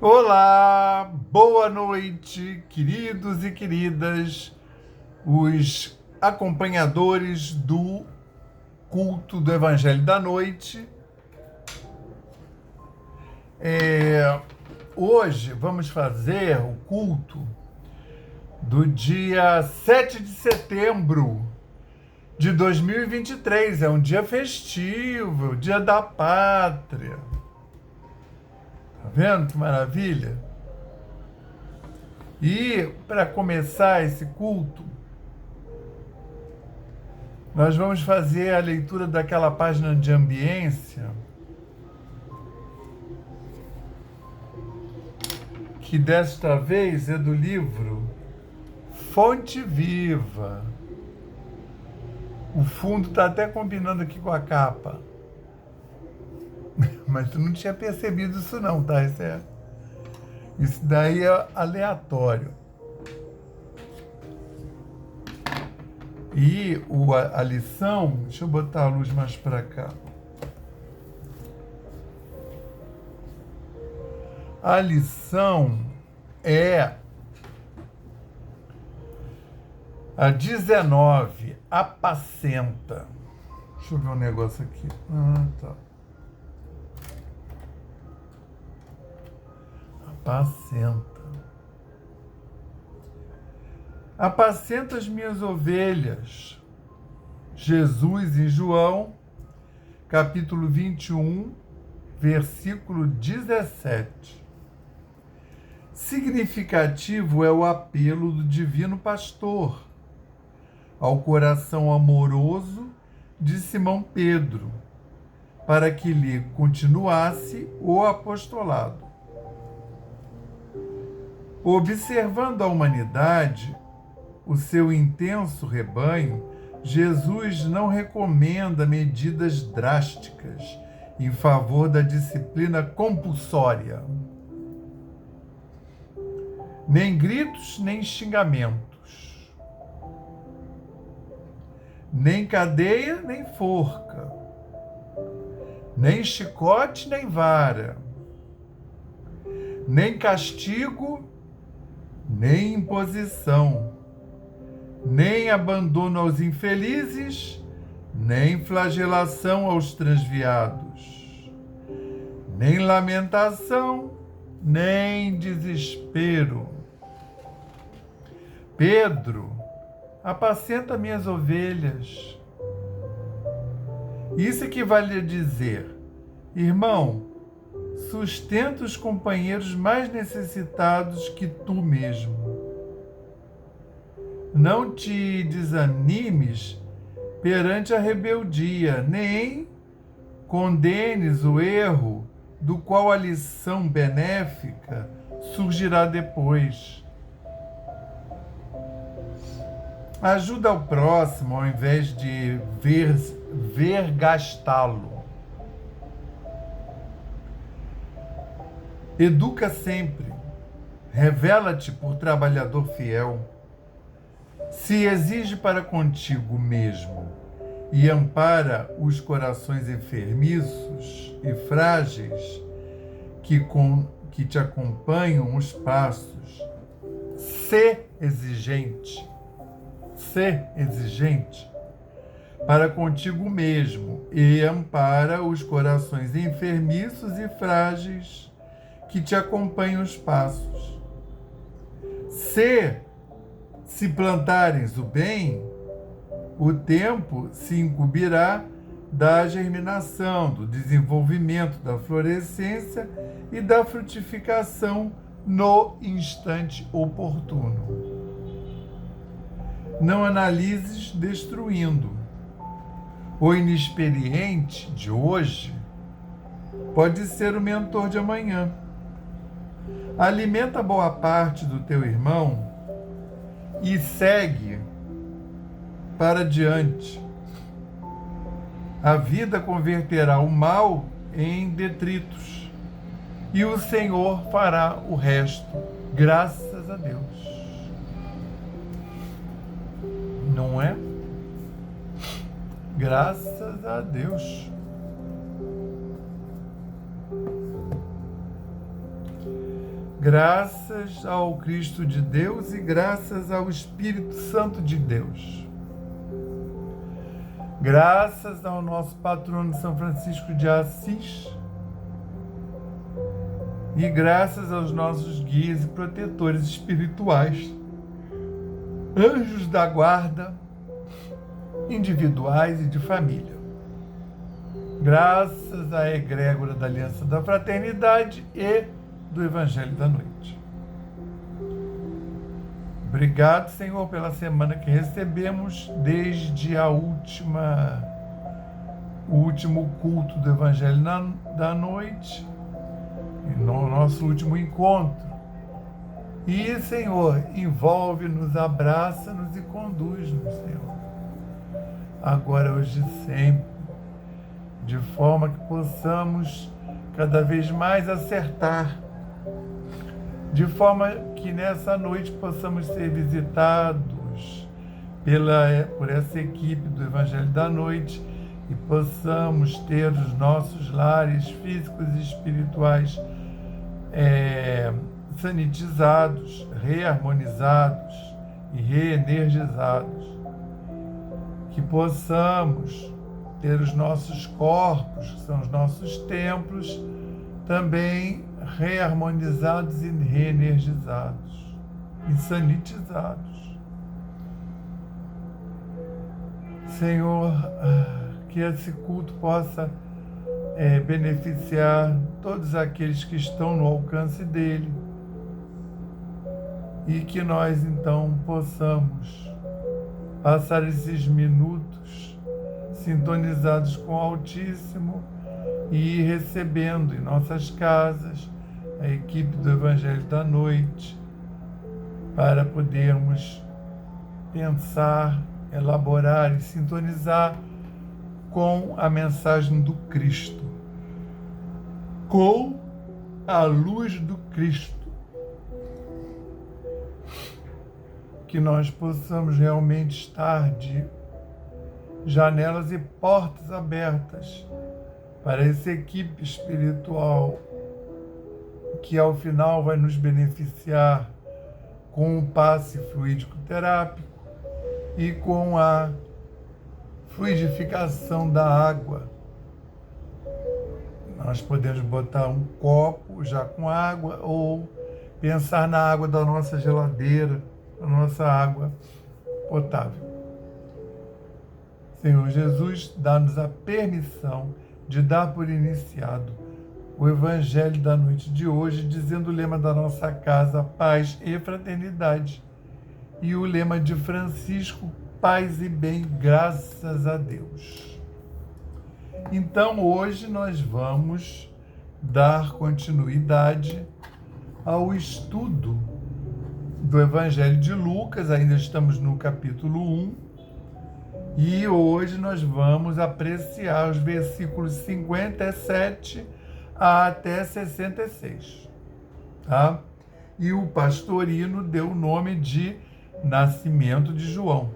Olá, boa noite, queridos e queridas, os acompanhadores do culto do Evangelho da Noite. Hoje vamos fazer o culto do dia 7 de setembro de 2023. É um dia festivo, o dia da pátria. Tá vendo que maravilha? E para começar esse culto, nós vamos fazer a leitura daquela página de ambiência que desta vez é do livro Fonte Viva. O fundo está até combinando aqui com a capa. Mas tu não tinha percebido isso não, tá? Isso daí é aleatório. E a lição, deixa eu botar a luz mais para cá. A lição é a 19, apacenta. Deixa eu ver um negócio aqui. Tá. Apacenta. Apacenta as minhas ovelhas. Jesus em João, capítulo 21, versículo 17. Significativo é o apelo do divino pastor ao coração amoroso de Simão Pedro, para que lhe continuasse o apostolado. Observando a humanidade, o seu intenso rebanho, Jesus não recomenda medidas drásticas em favor da disciplina compulsória. Nem gritos, nem xingamentos. Nem cadeia, nem forca. Nem chicote, nem vara. Nem castigo, nem imposição, nem abandono aos infelizes, nem flagelação aos transviados, nem lamentação, nem desespero. Pedro, apacenta minhas ovelhas. Isso equivale a dizer, irmão, sustenta os companheiros mais necessitados que tu mesmo. Não te desanimes perante a rebeldia, nem condenes o erro do qual a lição benéfica surgirá depois. Ajuda ao próximo ao invés de vergastá-lo. Educa sempre, revela-te por trabalhador fiel. Se exige para contigo mesmo e ampara os corações enfermiços e frágeis que te acompanham os passos. Sê exigente para contigo mesmo e ampara os corações enfermiços e frágeis que te acompanham os passos. Se plantares o bem, o tempo se incumbirá da germinação, do desenvolvimento, da florescência e da frutificação no instante oportuno. Não analises destruindo. O inexperiente de hoje pode ser o mentor de amanhã. Alimenta boa parte do teu irmão e segue para diante. A vida converterá o mal em detritos e o Senhor fará o resto, graças a Deus. Não é? Graças a Deus. graças ao Cristo de Deus e graças ao Espírito Santo de Deus. Graças ao nosso patrono São Francisco de Assis e graças aos nossos guias e protetores espirituais, anjos da guarda, individuais e de família. Graças à egrégora da Aliança da Fraternidade e do Evangelho da Noite. Obrigado, Senhor, pela semana que recebemos desde o último culto do Evangelho da Noite, no nosso último encontro. E, Senhor, envolve-nos, abraça-nos e conduz-nos, Senhor. Agora, hoje e sempre, de forma que possamos cada vez mais acertar, de forma que nessa noite possamos ser visitados por essa equipe do Evangelho da Noite e possamos ter os nossos lares físicos e espirituais sanitizados, reharmonizados e reenergizados. Que possamos ter os nossos corpos, que são os nossos templos, também reharmonizados e reenergizados e sanitizados. Senhor, que esse culto possa beneficiar todos aqueles que estão no alcance dele e que nós, então, possamos passar esses minutos sintonizados com o Altíssimo e ir recebendo em nossas casas a equipe do Evangelho da Noite para podermos pensar, elaborar e sintonizar com a mensagem do Cristo, com a luz do Cristo. Que nós possamos realmente estar de janelas e portas abertas para essa equipe espiritual que ao final vai nos beneficiar com o passe fluídico terápico e com a fluidificação da água. Nós podemos botar um copo já com água ou pensar na água da nossa geladeira, a nossa água potável. Senhor Jesus, dá-nos a permissão de dar por iniciado o Evangelho da noite de hoje, dizendo o lema da nossa casa, paz e fraternidade, e o lema de Francisco, paz e bem, graças a Deus. Então, hoje nós vamos dar continuidade ao estudo do Evangelho de Lucas, ainda estamos no capítulo 1, e hoje nós vamos apreciar os versículos 57 até 66, tá? E o pastorino deu o nome de Nascimento de João.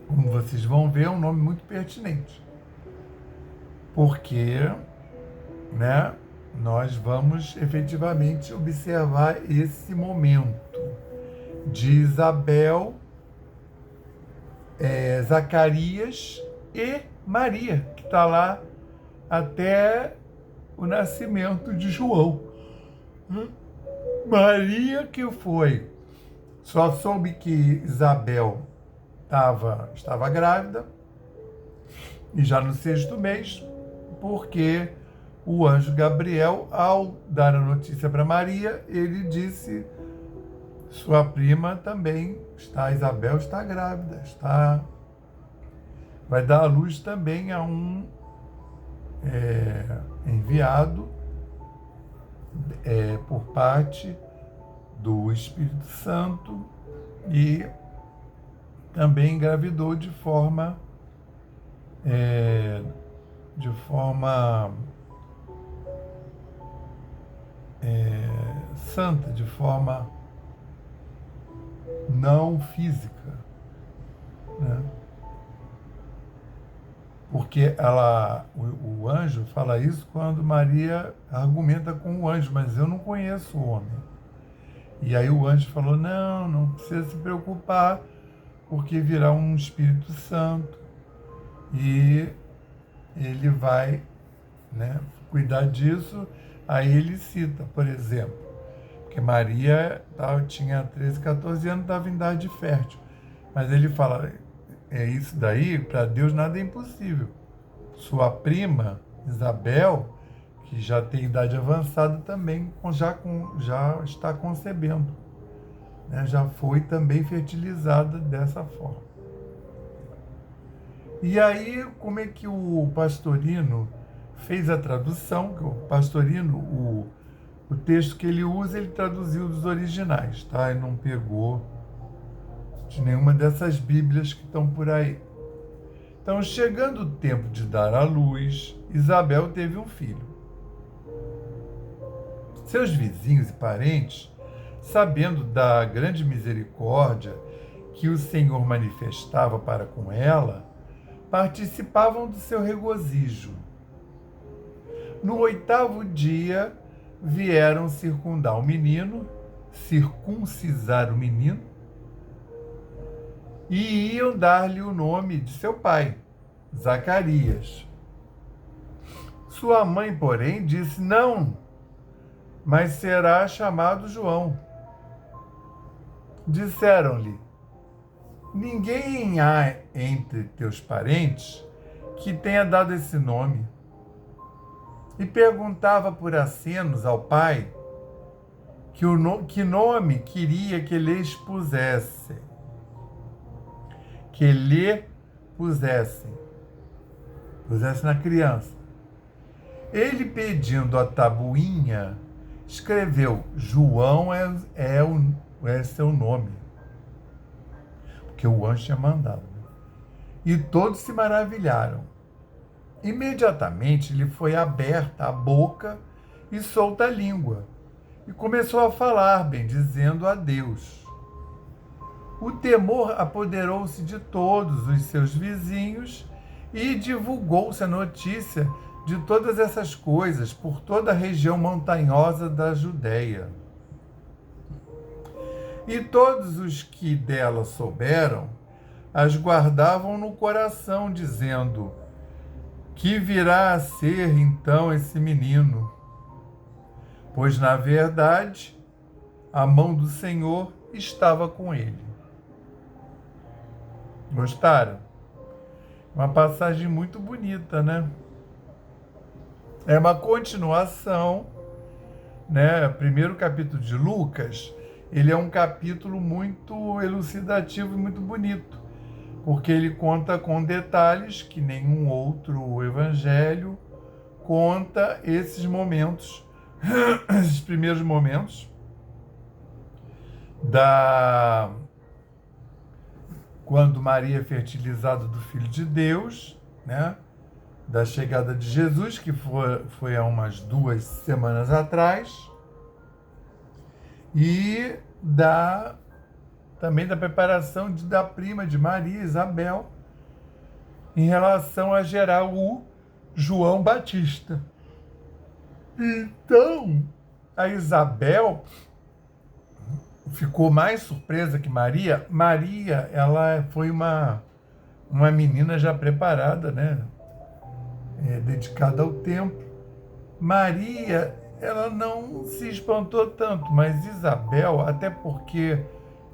Como vocês vão ver, é um nome muito pertinente, porque, nós vamos efetivamente observar esse momento de Isabel, Zacarias e Maria, que está lá até o nascimento de João. Maria que só soube que Isabel estava grávida, e já no 6º mês, porque o anjo Gabriel, ao dar a notícia para Maria, ele disse: sua prima também Isabel está grávida, vai dar à luz também a um enviado por parte do Espírito Santo, e também engravidou de forma santa, de forma não física, né? Porque o anjo fala isso quando Maria argumenta com o anjo, mas eu não conheço o homem. E aí o anjo falou, não precisa se preocupar, porque virá um Espírito Santo e ele vai, né, cuidar disso. Aí ele cita, por exemplo, porque Maria tinha 13, 14 anos, estava em idade fértil. Mas ele fala, isso daí, para Deus nada é impossível. Sua prima, Isabel, que já tem idade avançada também, já está concebendo, né? Já foi também fertilizada dessa forma. E aí, como é que o Pastorino fez a tradução? Que o Pastorino, o texto que ele usa, ele traduziu dos originais, tá? Ele não pegou de nenhuma dessas Bíblias que estão por aí. Então, chegando o tempo de dar à luz, Isabel teve um filho. Seus vizinhos e parentes, sabendo da grande misericórdia que o Senhor manifestava para com ela, participavam do seu regozijo. No 8º dia, vieram circuncisar o menino, e iam dar-lhe o nome de seu pai, Zacarias. Sua mãe, porém, disse, não, mas será chamado João. Disseram-lhe, ninguém há entre teus parentes que tenha dado esse nome. E perguntava por acenos ao pai que nome queria que lhes pusessem. Que lhe pusessem na criança. Ele, pedindo a tabuinha, escreveu, João é seu nome. Porque o anjo tinha mandado. E todos se maravilharam. Imediatamente lhe foi aberta a boca e solta a língua. E começou a falar, bendizendo a Deus. O temor apoderou-se de todos os seus vizinhos e divulgou-se a notícia de todas essas coisas por toda a região montanhosa da Judéia. E todos os que dela souberam, as guardavam no coração, dizendo, que virá a ser então esse menino? Pois, na verdade, a mão do Senhor estava com ele. Gostaram? Uma passagem muito bonita, né? É uma continuação, né? O primeiro capítulo de Lucas, ele é um capítulo muito elucidativo e muito bonito, porque ele conta com detalhes que nenhum outro evangelho conta esses momentos, esses primeiros momentos quando Maria é fertilizada do Filho de Deus, né? Da chegada de Jesus, que foi há umas 2 semanas atrás, e também da preparação da prima de Maria, Isabel, em relação a gerar o João Batista. Então, a Isabel ficou mais surpresa que Maria. Maria, ela foi uma menina já preparada, né? Dedicada ao templo. Maria, ela não se espantou tanto, mas Isabel, até porque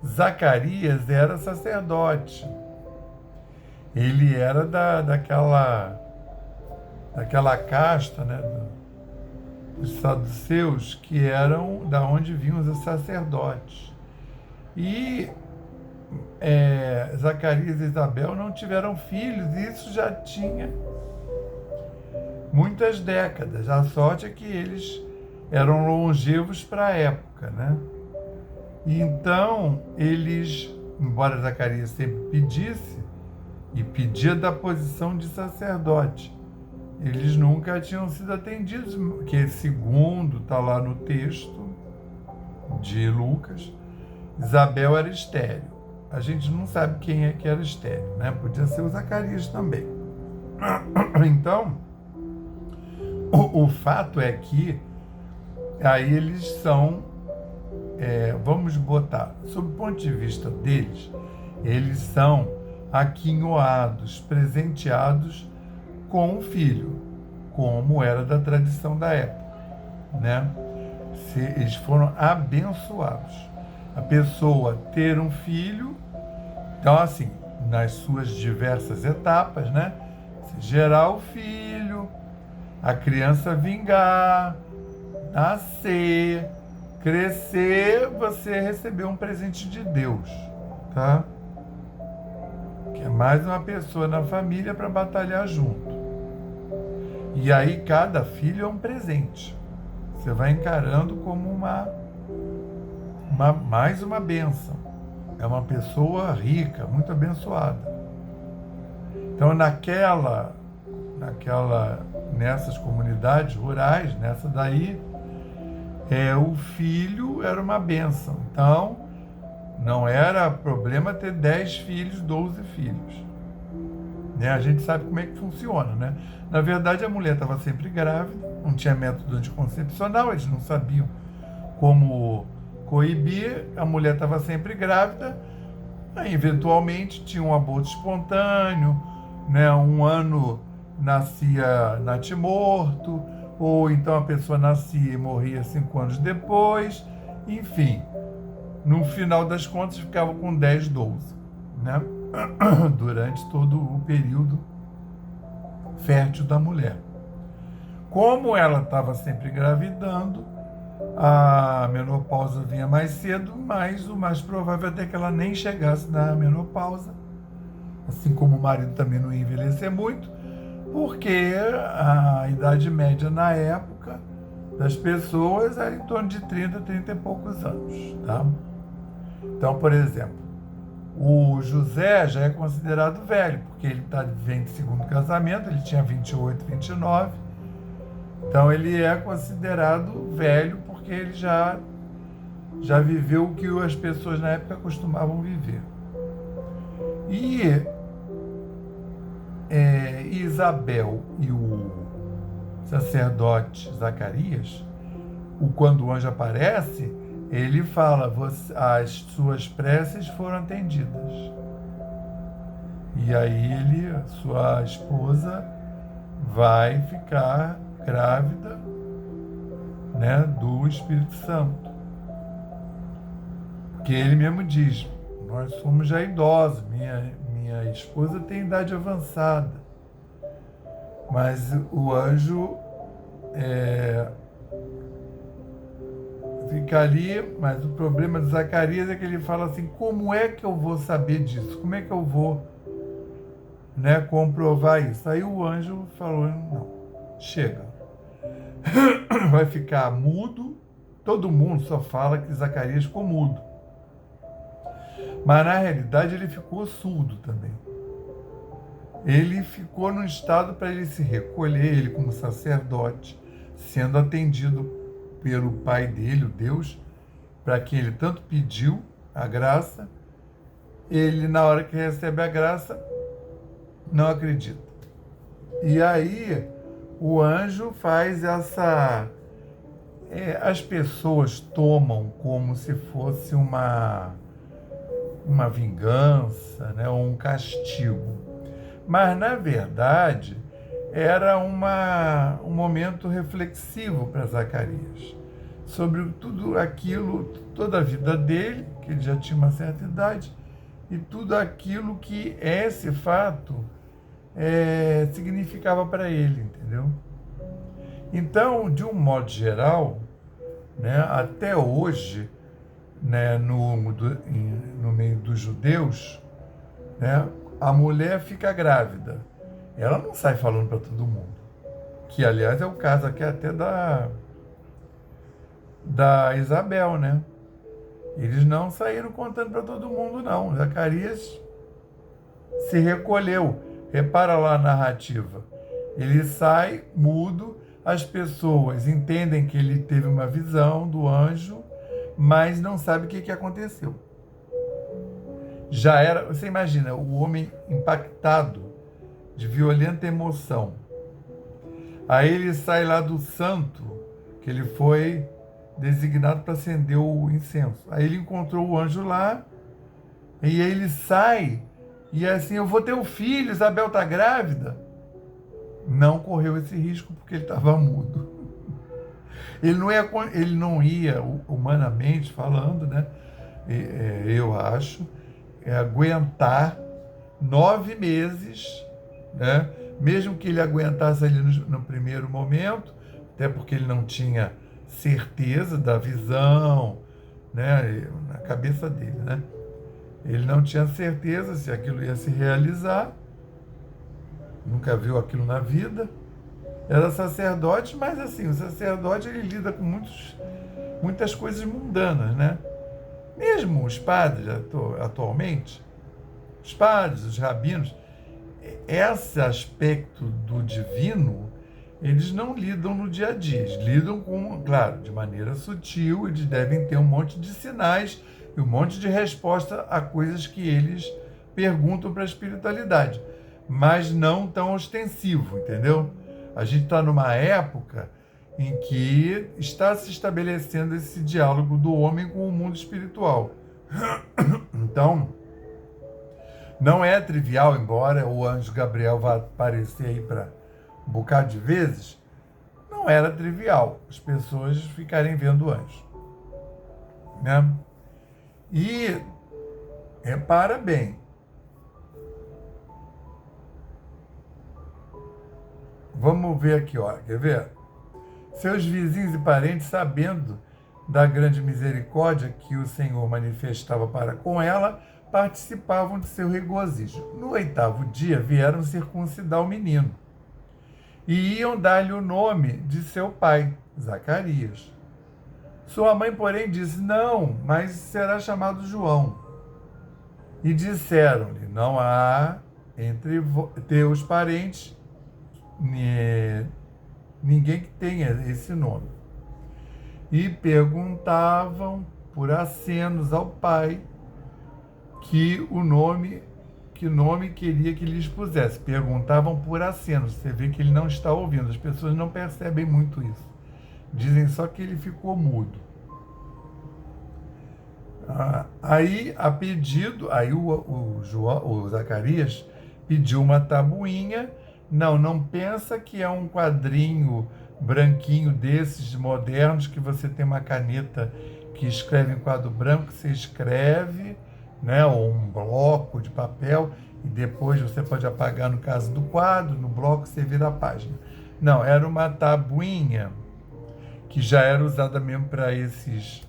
Zacarias era sacerdote. Ele era daquela casta, né, dos saduceus, que eram da onde vinham os sacerdotes. E Zacarias e Isabel não tiveram filhos, e isso já tinha muitas décadas. A sorte é que eles eram longevos para a época, né? E então, eles, embora Zacarias sempre pedisse, e pedia da posição de sacerdote, eles nunca tinham sido atendidos, que segundo está lá no texto de Lucas, Isabel era estéril. A gente não sabe quem é que era estéril, né? Podia ser o Zacarias também. Então, o fato é que aí eles são, vamos botar, sob o ponto de vista deles, eles são aquinhoados, presenteados com o filho, como era da tradição da época, né? Eles foram abençoados. A pessoa ter um filho, então assim, nas suas diversas etapas, né? Gerar o filho, a criança vingar, nascer, crescer, você recebeu um presente de Deus, tá? Que é mais uma pessoa na família para batalhar junto. E aí cada filho é um presente. Você vai encarando como mais uma bênção. É uma pessoa rica, muito abençoada. Então nessas comunidades rurais, nessa daí, o filho era uma bênção. Então, não era problema ter 10 filhos, 12 filhos. Né? A gente sabe como é que funciona, né? Na verdade, a mulher estava sempre grávida, não tinha método anticoncepcional, eles não sabiam como coibir, a mulher estava sempre grávida, aí, eventualmente tinha um aborto espontâneo, né? Um ano nascia natimorto, ou então a pessoa nascia e morria 5 anos depois, enfim, no final das contas ficava com 10, 12, né? Durante todo o período fértil da mulher. Como ela estava sempre engravidando, a menopausa vinha mais cedo, mas o mais provável é até que ela nem chegasse na menopausa, assim como o marido também não ia envelhecer muito, porque a idade média na época das pessoas era em torno de 30 e poucos anos, tá? Então, por exemplo, o José já é considerado velho, porque ele vem de segundo casamento, ele tinha 28, 29. Então ele é considerado velho porque ele já viveu o que as pessoas na época costumavam viver. E Isabel e o sacerdote Zacarias, quando o anjo aparece, ele fala, as suas preces foram atendidas. E aí sua esposa vai ficar grávida, né, do Espírito Santo. Porque ele mesmo diz, nós somos já idosos, minha esposa tem idade avançada. Mas o anjo fica ali, mas o problema de Zacarias é que ele fala assim, como é que eu vou saber disso? Como é que eu vou, né, comprovar isso? Aí o anjo falou, não, chega. Vai ficar mudo, todo mundo só fala que Zacarias ficou mudo. Mas na realidade ele ficou surdo também. Ele ficou num estado para ele se recolher, ele como sacerdote, sendo atendido pelo pai dele, o Deus, para quem ele tanto pediu a graça, ele, na hora que recebe a graça, não acredita. E aí, o anjo faz as pessoas tomam como se fosse uma vingança, né, ou um castigo. Mas, na verdade, era um momento reflexivo para Zacarias, sobre tudo aquilo, toda a vida dele, que ele já tinha uma certa idade, e tudo aquilo que esse fato significava para ele, entendeu? Então, de um modo geral, né, até hoje, né, no meio dos judeus, né, a mulher fica grávida. Ela não sai falando para todo mundo. Que, aliás, é o caso aqui até da Isabel, né? Eles não saíram contando para todo mundo, não. Zacarias se recolheu. Repara lá a narrativa. Ele sai mudo, as pessoas entendem que ele teve uma visão do anjo, mas não sabe o que aconteceu. Já era, você imagina, o homem impactado de violenta emoção. Aí ele sai lá do santo, que ele foi designado para acender o incenso. Aí ele encontrou o anjo lá, e aí ele sai, e assim, eu vou ter um filho, Isabel está grávida. Não correu esse risco porque ele estava mudo. Ele não ia, humanamente falando, né? Eu acho, aguentar 9 meses, né? Mesmo que ele aguentasse ali no primeiro momento, até porque ele não tinha certeza da visão, né? Na cabeça dele, né? Ele não tinha certeza se aquilo ia se realizar, nunca viu aquilo na vida. Era sacerdote, mas assim, o sacerdote ele lida com muitas coisas mundanas, né? Mesmo os padres atualmente, os padres, os rabinos, esse aspecto do divino, eles não lidam no dia a dia, eles lidam com, claro, de maneira sutil, eles devem ter um monte de sinais e um monte de resposta a coisas que eles perguntam para a espiritualidade, mas não tão ostensivo, entendeu? A gente está numa época em que está se estabelecendo esse diálogo do homem com o mundo espiritual. Então, não é trivial, embora o anjo Gabriel vá aparecer aí para um bocado de vezes, não era trivial as pessoas ficarem vendo o anjo, né? E repara bem, vamos ver aqui, ó, quer ver? Seus vizinhos e parentes, sabendo da grande misericórdia que o Senhor manifestava para com ela, participavam de seu regozijo. No 8º dia vieram circuncidar o menino e iam dar-lhe o nome de seu pai, Zacarias. Sua mãe, porém, disse: não, mas será chamado João. E disseram-lhe: não há entre teus parentes ninguém que tenha esse nome. E perguntavam por acenos ao pai que nome queria que lhes pusesse. Perguntavam por acenos. Você vê que ele não está ouvindo. As pessoas não percebem muito isso. Dizem só que ele ficou mudo. Aí, a pedido, aí o Zacarias pediu uma tabuinha. Não pensa que é um quadrinho branquinho desses modernos, que você tem uma caneta que escreve em quadro branco, você escreve, né, ou um bloco de papel, e depois você pode apagar no caso do quadro, no bloco você vira a página. Não, era uma tabuinha que já era usada mesmo para essas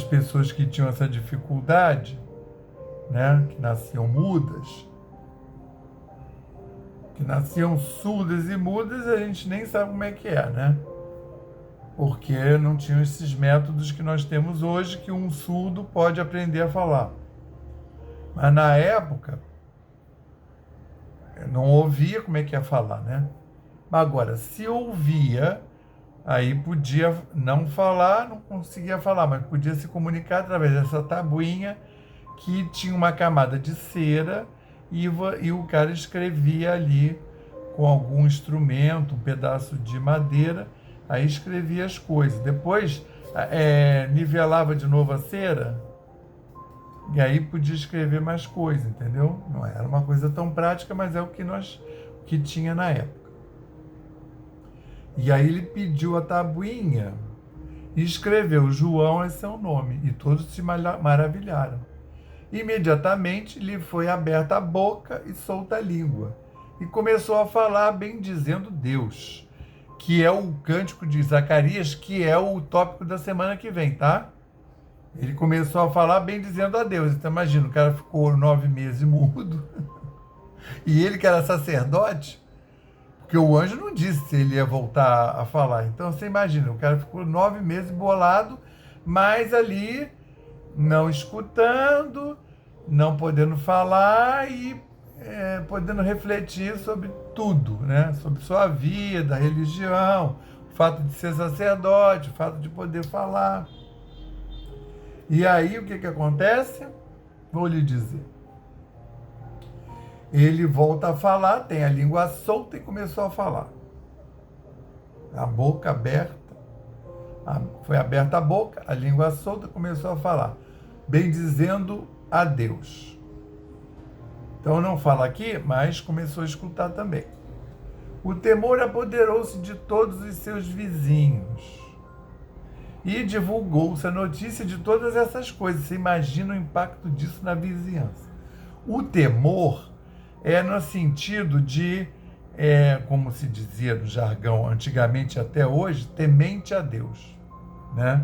pessoas que tinham essa dificuldade, né, que nasciam mudas, que nasciam surdas e mudas, a gente nem sabe como é que é, né? Porque não tinham esses métodos que nós temos hoje, que um surdo pode aprender a falar. Mas na época, eu não ouvia como é que ia falar, né? Mas agora, se ouvia, aí podia não falar, não conseguia falar, mas podia se comunicar através dessa tabuinha que tinha uma camada de cera, e o cara escrevia ali com algum instrumento, um pedaço de madeira, aí escrevia as coisas. Depois nivelava de novo a cera, e aí podia escrever mais coisas, entendeu? Não era uma coisa tão prática, mas é o que tinha na época. E aí ele pediu a tabuinha e escreveu: João é seu nome, e todos se maravilharam. Imediatamente lhe foi aberta a boca e solta a língua, e começou a falar, bendizendo Deus, que é o cântico de Zacarias, que é o tópico da semana que vem, tá? Ele começou a falar bendizendo a Deus. Então imagina, o cara ficou 9 meses mudo, e ele que era sacerdote, porque o anjo não disse se ele ia voltar a falar. Então você imagina, o cara ficou 9 meses bolado, mas ali não escutando, não podendo falar e podendo refletir sobre tudo, né? Sobre sua vida, religião, o fato de ser sacerdote, o fato de poder falar. E aí o que acontece? Vou lhe dizer. ele volta a falar, tem a língua solta e começou a falar. A boca aberta, foi aberta a boca, a língua solta começou a falar, bendizendo a Deus. Então não fala aqui, mas começou a escutar também. O temor apoderou-se de todos os seus vizinhos e divulgou-se a notícia de todas essas coisas. Você imagina o impacto disso na vizinhança. O temor é no sentido de, como se dizia no jargão antigamente até hoje, temente a Deus, né?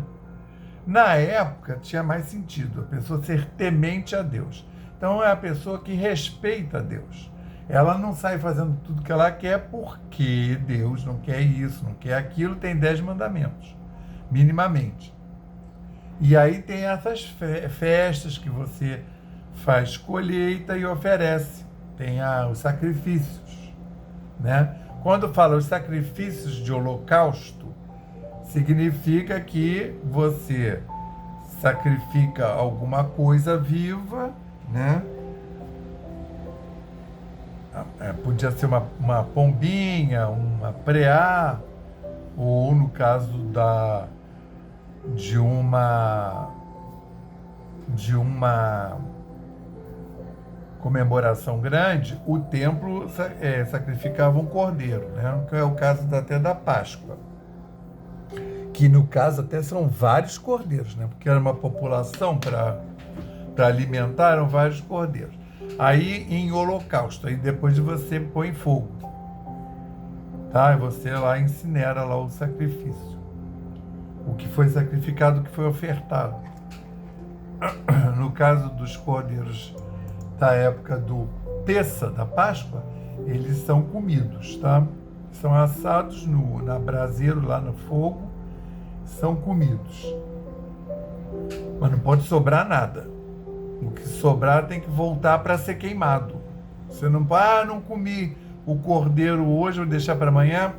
Na época tinha mais sentido a pessoa ser temente a Deus. Então é a pessoa que respeita a Deus. Ela não sai fazendo tudo que ela quer porque Deus não quer isso, não quer aquilo, tem 10 mandamentos, minimamente. E aí tem essas festas que você faz colheita e oferece. Tem os sacrifícios, né? Quando fala os sacrifícios de holocausto, significa que você sacrifica alguma coisa viva, né? Podia ser uma pombinha, uma preá, ou no caso de uma comemoração grande, o templo sacrificava um cordeiro, né? Que é o caso até da Páscoa, que no caso até são vários cordeiros, né? Porque era uma população para alimentar, eram vários cordeiros. Aí em holocausto, aí depois de você põe fogo, tá? E você lá incinera lá o sacrifício, o que foi sacrificado, o que foi ofertado. No caso dos cordeiros da época do Pessa, da Páscoa, eles são comidos, tá? São assados na braseiro, lá no fogo, são comidos. Mas não pode sobrar nada. O que sobrar tem que voltar para ser queimado. Você não pode, não comi o cordeiro hoje, vou deixar para amanhã.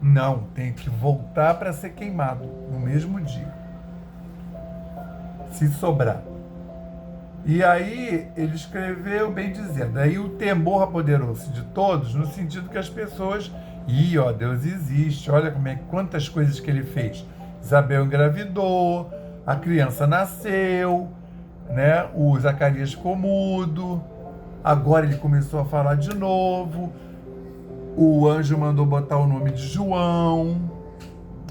Não, tem que voltar para ser queimado no mesmo dia, se sobrar. E aí ele escreveu bem dizendo, aí o temor apoderou-se de todos, no sentido que as pessoas, Deus existe, olha quantas coisas que ele fez. Isabel engravidou, a criança nasceu, né? O Zacarias ficou mudo, agora ele começou a falar de novo, o anjo mandou botar o nome de João,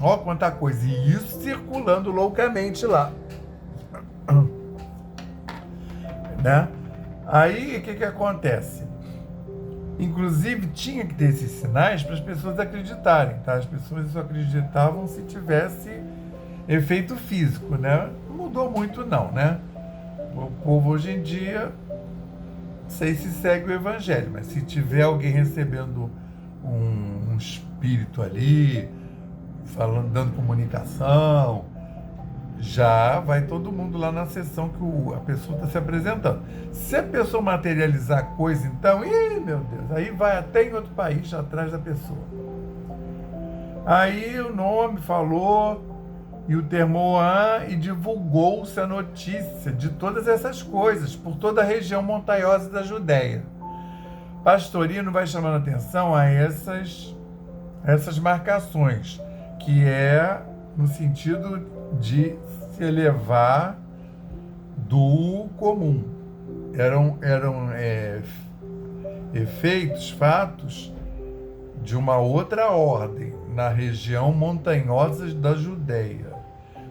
ó quanta coisa, e isso circulando loucamente lá, né? Aí o que acontece? Inclusive tinha que ter esses sinais para as pessoas acreditarem, tá? As pessoas só acreditavam se tivesse efeito físico, né? Não mudou muito não, né? O povo hoje em dia, não sei se segue o evangelho, mas se tiver alguém recebendo um espírito ali, falando, dando comunicação, já vai todo mundo lá na sessão que a pessoa está se apresentando. Se a pessoa materializar a coisa, então, meu Deus, aí vai até em outro país atrás da pessoa. Aí o nome falou, e o Termoã, e divulgou-se a notícia de todas essas coisas por toda a região montanhosa da Judéia. Pastorino vai chamando atenção a essas marcações, que é no sentido de se elevar do comum. Eram efeitos, fatos de uma outra ordem na região montanhosa da Judéia.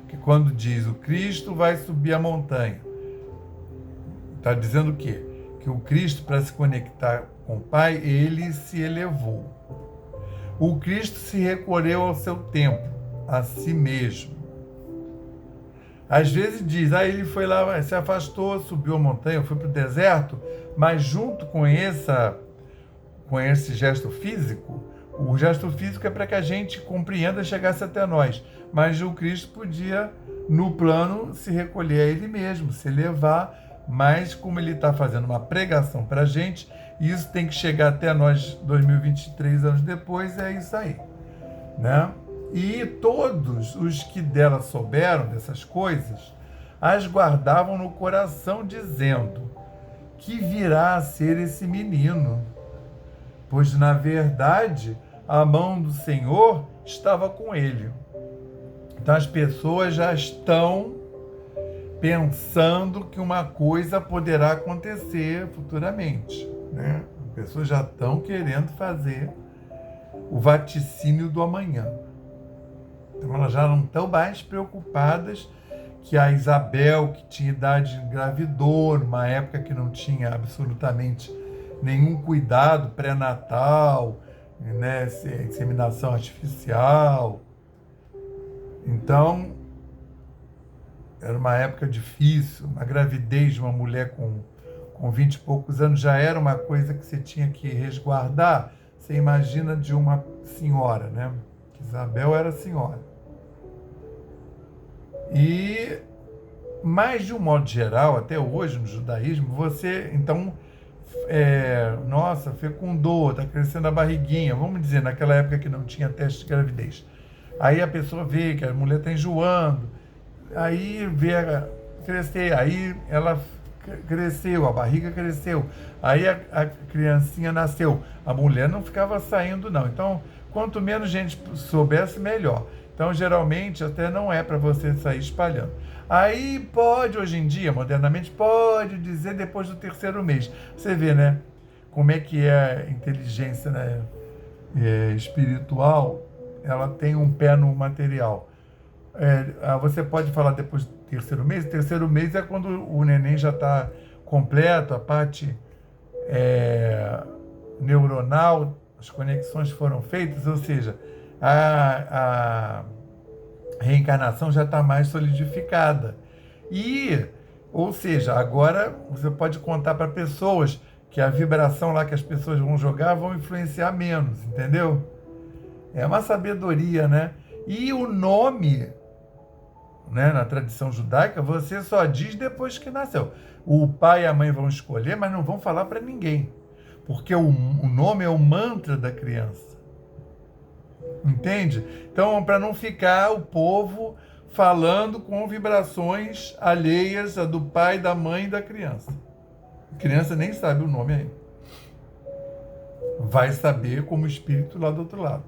Que quando diz o Cristo vai subir a montanha, está dizendo o quê? Que o Cristo, para se conectar com o Pai, ele se elevou. O Cristo se recolheu ao seu templo, a si mesmo. Às vezes diz, ele foi lá, se afastou, subiu a montanha, foi para o deserto, mas junto com esse gesto físico, o gesto físico é para que a gente compreenda e chegasse até nós, mas o Cristo podia, no plano, se recolher a ele mesmo, se elevar, mas como ele está fazendo uma pregação para a gente, isso tem que chegar até nós 2023 anos depois, é isso aí, né? E todos os que dela souberam dessas coisas, as guardavam no coração, dizendo que virá a ser esse menino? Pois, na verdade, a mão do Senhor estava com ele. Então, as pessoas já estão pensando que uma coisa poderá acontecer futuramente, né? As pessoas já estão querendo fazer o vaticínio do amanhã. Então, elas já não estão mais preocupadas que a Isabel, que tinha idade, engravidou, numa época que não tinha absolutamente nenhum cuidado pré-natal, né, inseminação artificial. Então, era uma época difícil. A gravidez de uma mulher com 20 e poucos anos já era uma coisa que você tinha que resguardar. Você imagina de uma senhora, né? Isabel era senhora. E, mais de um modo geral, até hoje no judaísmo, você, então, nossa, fecundou, está crescendo a barriguinha, vamos dizer, naquela época que não tinha teste de gravidez. Aí a pessoa vê que a mulher está enjoando, aí vê crescer, aí ela cresceu, a barriga cresceu, aí a criancinha nasceu, a mulher não ficava saindo não. Então, quanto menos gente soubesse, melhor. Então, geralmente, até não é para você sair espalhando. Aí pode, hoje em dia, modernamente, pode dizer depois do 3º mês. Você vê, né, como é que é a inteligência, né, espiritual, ela tem um pé no material. Você pode falar depois do 3º mês. O 3º mês é quando o neném já está completo, a parte neuronal, as conexões foram feitas, ou seja, a reencarnação já está mais solidificada. Ou seja, agora você pode contar para pessoas que a vibração lá que as pessoas vão jogar vão influenciar menos, entendeu? É uma sabedoria, né? E o nome, né, na tradição judaica, você só diz depois que nasceu. O pai e a mãe vão escolher, mas não vão falar para ninguém, porque o nome é o mantra da criança. Entende? Então, para não ficar o povo falando com vibrações alheias a do pai, da mãe e da criança. A criança nem sabe o nome ainda. Vai saber como espírito lá do outro lado.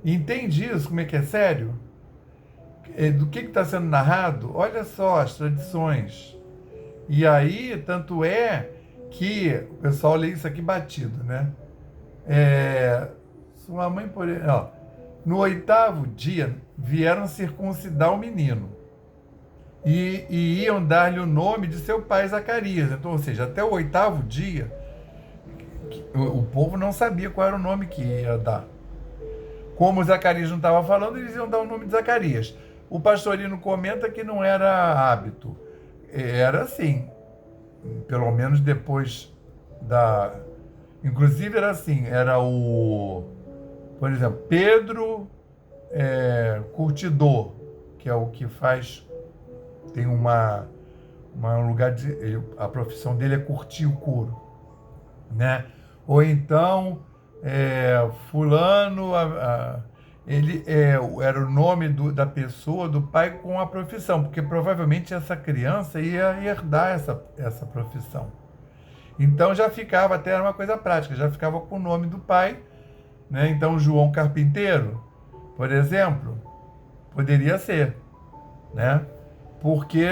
Entende isso? Como é que é sério? Do que está sendo narrado? Olha só as tradições. E aí, tanto é que o pessoal lê isso aqui batido, né? Sua mãe, porém, no 8º dia, vieram circuncidar o menino e iam dar-lhe o nome de seu pai Zacarias. Então, ou seja, até o 8º dia, o povo não sabia qual era o nome que ia dar. Como Zacarias não estava falando, eles iam dar o nome de Zacarias. O pastorino comenta que não era hábito. Era assim, pelo menos depois da... Inclusive era assim, por exemplo, Pedro Curtidor, que é o que faz, tem um lugar a profissão dele é curtir o couro, né? Ou então, fulano, ele era o nome da pessoa, do pai, com a profissão, porque provavelmente essa criança ia herdar essa profissão. Então já ficava, até era uma coisa prática, já ficava com o nome do pai, né? Então João Carpinteiro, por exemplo, poderia ser, né? Porque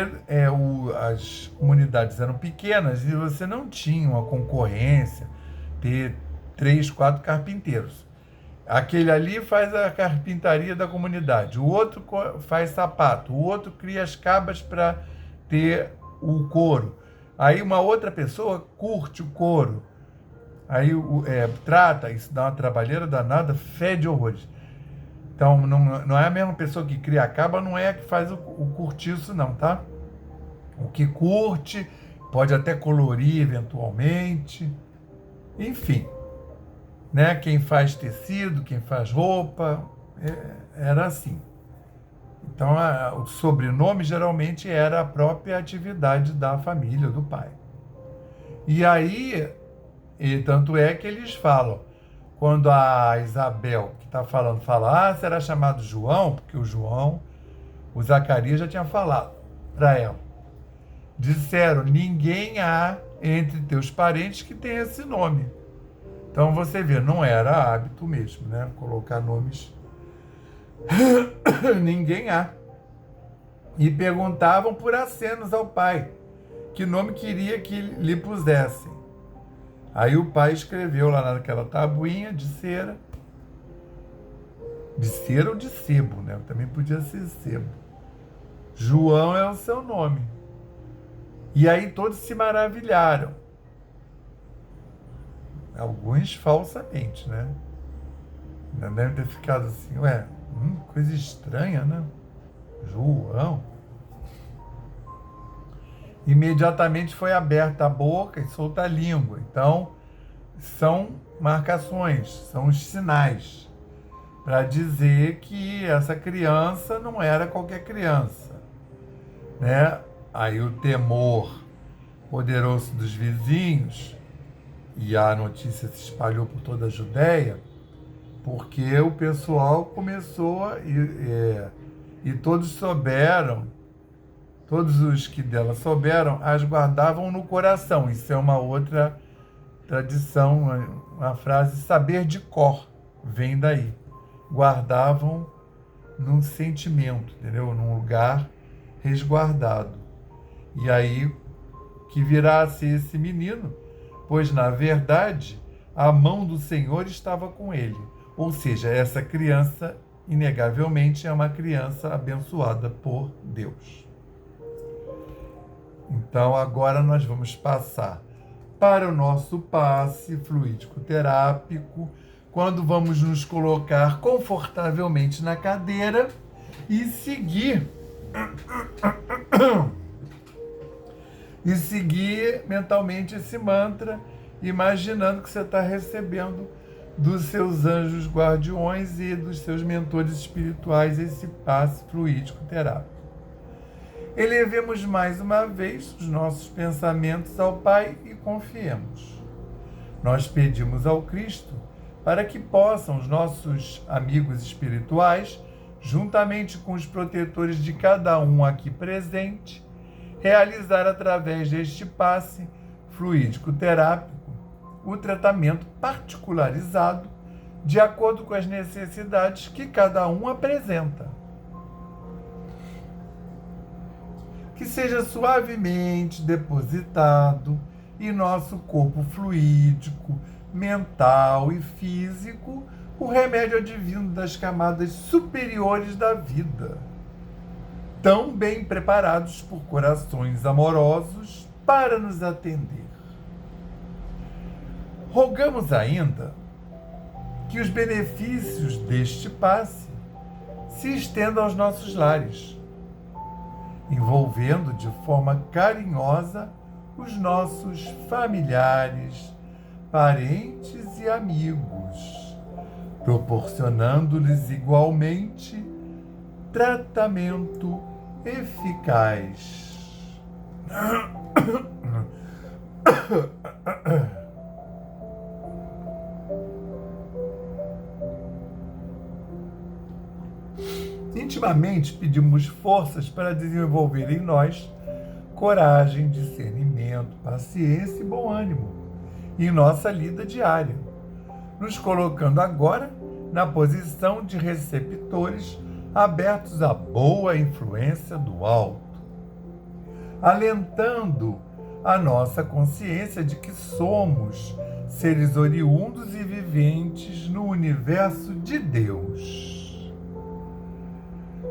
as comunidades eram pequenas e você não tinha uma concorrência, ter 3, 4 carpinteiros. Aquele ali faz a carpintaria da comunidade, o outro faz sapato, o outro cria as cabas para ter o couro. Aí uma outra pessoa curte o couro. Aí trata, isso dá uma trabalheira danada, fede horrores. Então, não é a mesma pessoa que cria a caba, não é a que faz o cortiço, não, tá? O que curte, pode até colorir eventualmente, enfim, né? Quem faz tecido, quem faz roupa, era assim. Então, o sobrenome geralmente era a própria atividade da família, do pai. E aí, tanto é que eles falam, quando a Isabel, que está falando, fala, será chamado João, porque o Zacarias já tinha falado para ela. Disseram, ninguém há entre teus parentes que tem esse nome. Então você vê, não era hábito mesmo, né? Colocar nomes. Ninguém há. E perguntavam por acenos ao pai, que nome queria que lhe pusessem. Aí o pai escreveu lá naquela tabuinha de cera ou de sebo, né? Também podia ser sebo. João é o seu nome. E aí todos se maravilharam. Alguns falsamente, né? Ainda devem ter ficado assim, coisa estranha, né? João. Imediatamente foi aberta a boca e solta a língua. Então, são marcações, são os sinais para dizer que essa criança não era qualquer criança, né? Aí o temor poderoso dos vizinhos, e a notícia se espalhou por toda a Judéia, porque o pessoal começou e todos souberam, todos os que dela souberam, as guardavam no coração. Isso é uma outra tradição, uma frase, saber de cor, vem daí. Guardavam num sentimento, entendeu? Num lugar resguardado. E aí que virá a ser esse menino, pois na verdade a mão do Senhor estava com ele. Ou seja, essa criança, inegavelmente, é uma criança abençoada por Deus. Então, agora nós vamos passar para o nosso passe fluídico-terápico, quando vamos nos colocar confortavelmente na cadeira e seguir mentalmente esse mantra, imaginando que você está recebendo dos seus anjos guardiões e dos seus mentores espirituais esse passe fluídico terápico. Elevemos mais uma vez os nossos pensamentos ao Pai e confiemos. Nós pedimos ao Cristo para que possam os nossos amigos espirituais, juntamente com os protetores de cada um aqui presente, realizar através deste passe fluídico terápico o tratamento particularizado de acordo com as necessidades que cada um apresenta. Que seja suavemente depositado em nosso corpo fluídico, mental e físico o remédio advindo das camadas superiores da vida, tão bem preparados por corações amorosos para nos atender. Rogamos ainda que os benefícios deste passe se estendam aos nossos lares, envolvendo de forma carinhosa os nossos familiares, parentes e amigos, proporcionando-lhes igualmente tratamento eficaz. Intimamente pedimos forças para desenvolver em nós coragem, discernimento, paciência e bom ânimo em nossa lida diária, nos colocando agora na posição de receptores abertos à boa influência do alto, alentando a nossa consciência de que somos seres oriundos e viventes no universo de Deus.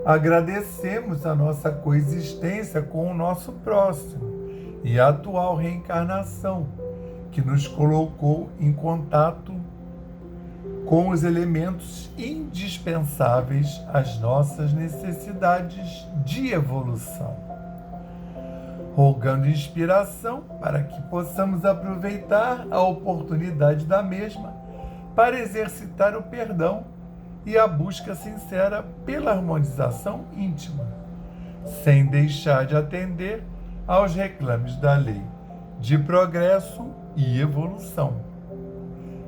Agradecemos a nossa coexistência com o nosso próximo e a atual reencarnação, que nos colocou em contato com os elementos indispensáveis às nossas necessidades de evolução, rogando inspiração para que possamos aproveitar a oportunidade da mesma para exercitar o perdão e a busca sincera pela harmonização íntima, sem deixar de atender aos reclames da lei de progresso e evolução.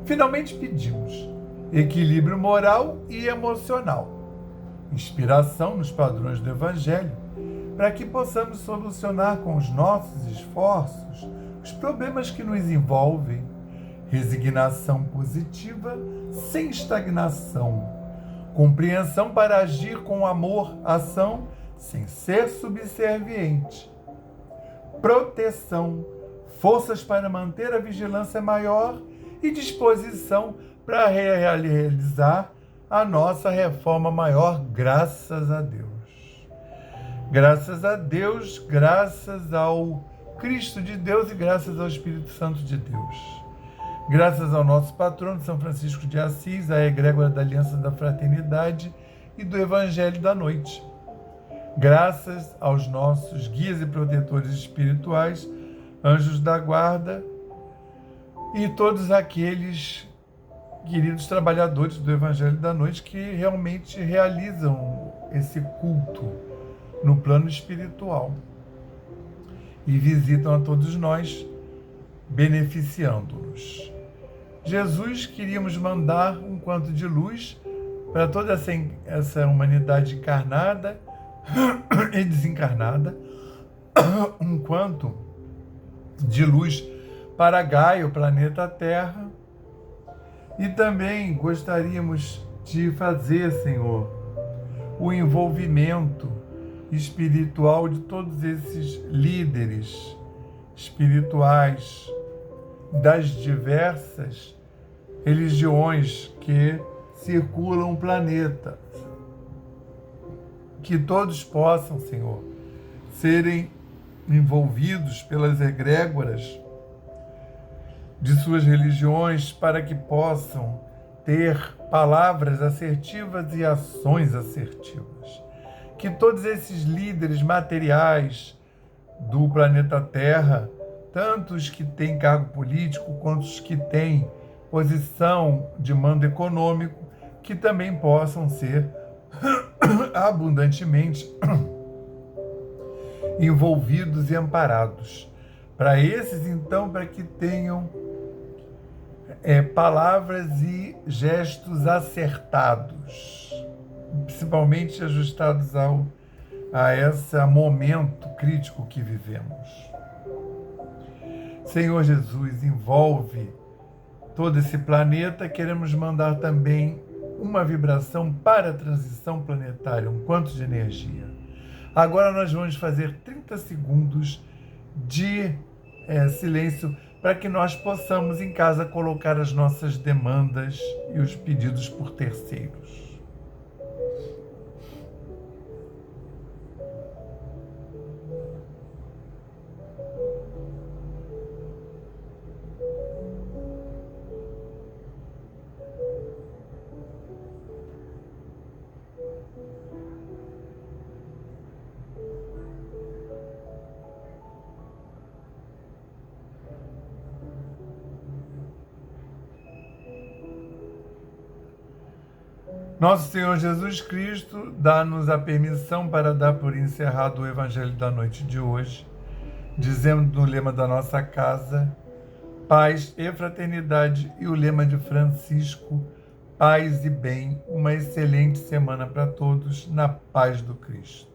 Finalmente pedimos equilíbrio moral e emocional, inspiração nos padrões do Evangelho, para que possamos solucionar com os nossos esforços os problemas que nos envolvem, resignação positiva sem estagnação, compreensão para agir com amor, ação sem ser subserviente, proteção, forças para manter a vigilância maior e disposição para realizar a nossa reforma maior, graças a Deus. Graças a Deus, graças ao Cristo de Deus e graças ao Espírito Santo de Deus. Graças ao nosso patrono, São Francisco de Assis, à egrégora da Aliança da Fraternidade e do Evangelho da Noite. Graças aos nossos guias e protetores espirituais, anjos da guarda e todos aqueles queridos trabalhadores do Evangelho da Noite que realmente realizam esse culto no plano espiritual e visitam a todos nós, beneficiando-nos. Jesus, queríamos mandar um quanto de luz para toda essa humanidade encarnada e desencarnada, um quanto de luz para Gaia, o planeta Terra, e também gostaríamos de fazer, Senhor, o envolvimento espiritual de todos esses líderes espirituais das diversas religiões que circulam o planeta. Que todos possam, Senhor, serem envolvidos pelas egrégoras de suas religiões para que possam ter palavras assertivas e ações assertivas. Que todos esses líderes materiais do planeta Terra, tanto os que têm cargo político quanto os que têm posição de mando econômico, que também possam ser abundantemente envolvidos e amparados. Para esses, então, para que tenham palavras e gestos acertados, principalmente ajustados a esse momento crítico que vivemos. Senhor Jesus, envolve todo esse planeta. Queremos mandar também uma vibração para a transição planetária, um quanto de energia. Agora nós vamos fazer 30 segundos de silêncio para que nós possamos em casa colocar as nossas demandas e os pedidos por terceiros. Nosso Senhor Jesus Cristo, dá-nos a permissão para dar por encerrado o Evangelho da noite de hoje, dizendo no lema da nossa casa, paz e fraternidade, e o lema de Francisco, paz e bem. Uma excelente semana para todos, na paz do Cristo.